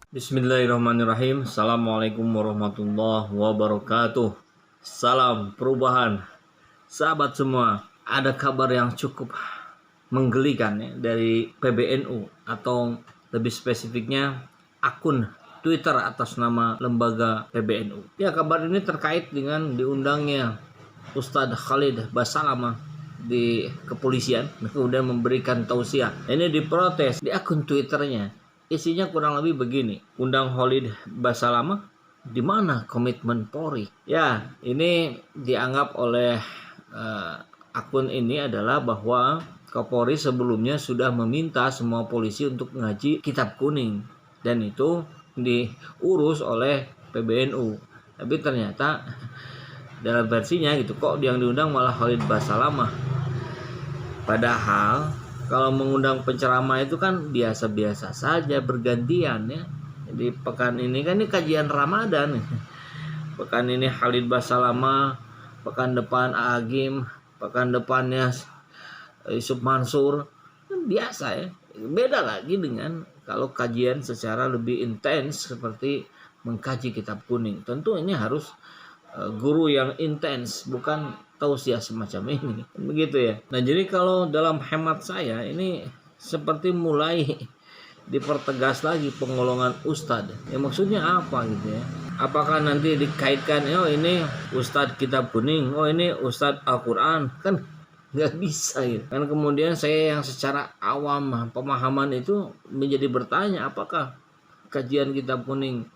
Bismillahirrahmanirrahim. Assalamualaikum warahmatullahi wabarakatuh. Salam perubahan. Sahabat semua, ada kabar yang cukup menggelikan ya, dari PBNU atau lebih spesifiknya akun Twitter atas nama lembaga PBNU. Ya, kabar ini terkait dengan diundangnya Ustadz Khalid Basalamah di kepolisian, kemudian memberikan tausiah. Ini diprotes di akun Twitternya. Isinya kurang lebih begini: undang Khalid Basalamah, di mana komitmen Polri? Ya, ini dianggap oleh akun ini adalah bahwa Kapolri sebelumnya sudah meminta semua polisi untuk ngaji kitab kuning, dan itu diurus oleh PBNU. Tapi ternyata dalam versinya gitu, kok yang diundang malah Khalid Basalamah. Padahal kalau mengundang penceramah itu kan biasa-biasa saja, bergantian ya. Jadi pekan ini kan ini kajian Ramadan. Pekan ini Khalid Basalamah, pekan depan Agim, pekan depannya Yusuf Mansur. Kan biasa ya. Beda lagi dengan kalau kajian secara lebih intens seperti mengkaji kitab kuning. Tentu ini harus guru yang intens, bukan tausiah semacam ini, begitu ya. Nah, jadi kalau dalam hemat saya ini seperti mulai dipertegas lagi penggolongan ustadz. Ya, maksudnya apa gitu ya? Apakah nanti dikaitkan, oh ini ustadz kitab kuning, oh ini ustadz Al-Quran? Kan nggak bisa gitu. Kan kemudian saya yang secara awam pemahaman itu menjadi bertanya, apakah kajian kitab kuning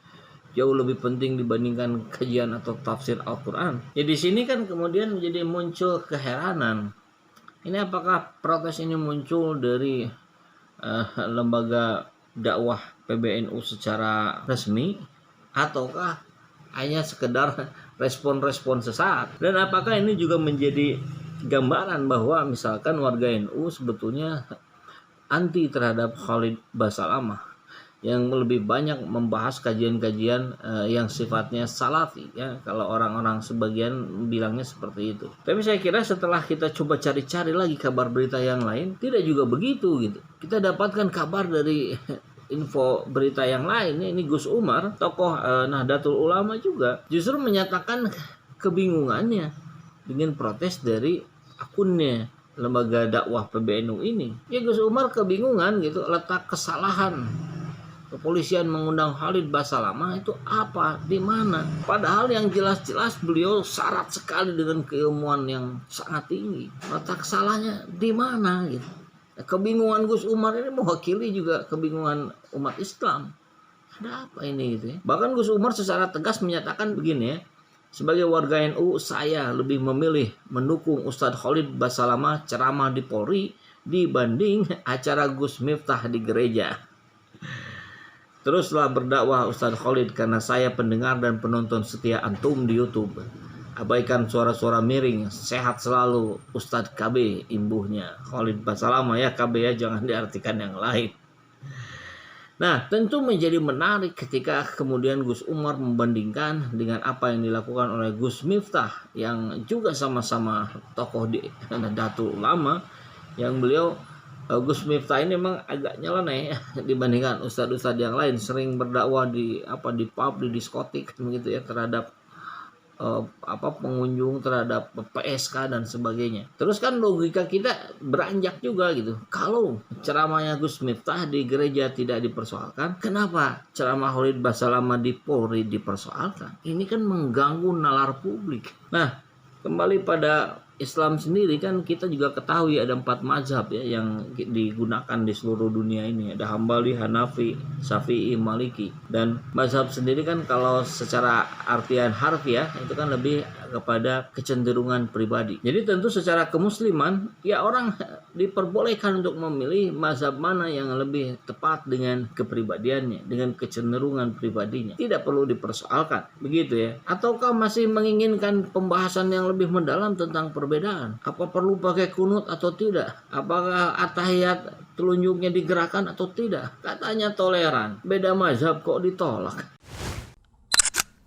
jauh lebih penting dibandingkan kajian atau tafsir Al-Quran? Ya, di sini kan kemudian menjadi muncul keheranan. Ini apakah protes ini muncul dari lembaga dakwah PBNU secara resmi, ataukah hanya sekedar respon-respon sesaat? Dan apakah ini juga menjadi gambaran bahwa misalkan warga NU sebetulnya anti terhadap Khalid Basalamah, yang lebih banyak membahas kajian-kajian yang sifatnya salafi ya, kalau orang-orang sebagian bilangnya seperti itu. Tapi saya kira setelah kita coba cari-cari lagi kabar berita yang lain, tidak juga begitu gitu. Kita dapatkan kabar dari info berita yang lain, ini Gus Umar, tokoh Nahdlatul Ulama juga justru menyatakan kebingungannya dengan protes dari akunnya lembaga dakwah PBNU ini. Ya, Gus Umar kebingungan gitu, letak kesalahan kepolisian mengundang Khalid Basalamah itu apa, di mana? Padahal yang jelas-jelas beliau syarat sekali dengan keilmuan yang sangat tinggi. Letak salahnya di mana gitu? Kebingungan Gus Umar ini mewakili juga kebingungan umat Islam. Ada apa ini gitu ya? Bahkan Gus Umar secara tegas menyatakan begini ya: sebagai warga NU, saya lebih memilih mendukung Ustadz Khalid Basalamah ceramah di Polri dibanding acara Gus Miftah di gereja. Teruslah berdakwah Ustadz Khalid, karena saya pendengar dan penonton setia antum di YouTube. Abaikan suara-suara miring, sehat selalu Ustadz KB, imbuhnya Khalid Basalamah ya, KB ya, jangan diartikan yang lain. Nah, tentu menjadi menarik ketika kemudian Gus Umar membandingkan dengan apa yang dilakukan oleh Gus Miftah, yang juga sama-sama tokoh di Nahdlatul Ulama, yang beliau Gus Miftah ini memang agak nyeleneh dibandingkan ustadz-ustadz yang lain, sering berdakwah di pub, di diskotik begitu ya, terhadap pengunjung, terhadap PSK dan sebagainya. Terus kan logika kita beranjak juga gitu. Kalau ceramahnya Gus Miftah di gereja tidak dipersoalkan, kenapa ceramah Khalid Basalamah di Polri dipersoalkan? Ini kan mengganggu nalar publik. Nah, kembali pada Islam sendiri kan kita juga ketahui ada 4 mazhab ya yang digunakan di seluruh dunia ini. Ada Hambali, Hanafi, Syafi'i, Maliki. Dan mazhab sendiri kan kalau secara artian harfiah itu kan lebih kepada kecenderungan pribadi. Jadi tentu secara kemusliman ya orang diperbolehkan untuk memilih mazhab mana yang lebih tepat dengan kepribadiannya, dengan kecenderungan pribadinya. Tidak perlu dipersoalkan, begitu ya. Ataukah masih menginginkan pembahasan yang lebih mendalam tentang perbedaan? Apa perlu pakai kunut atau tidak? Apakah atahiyat telunjuknya digerakkan atau tidak? Katanya toleran, beda mazhab kok ditolak.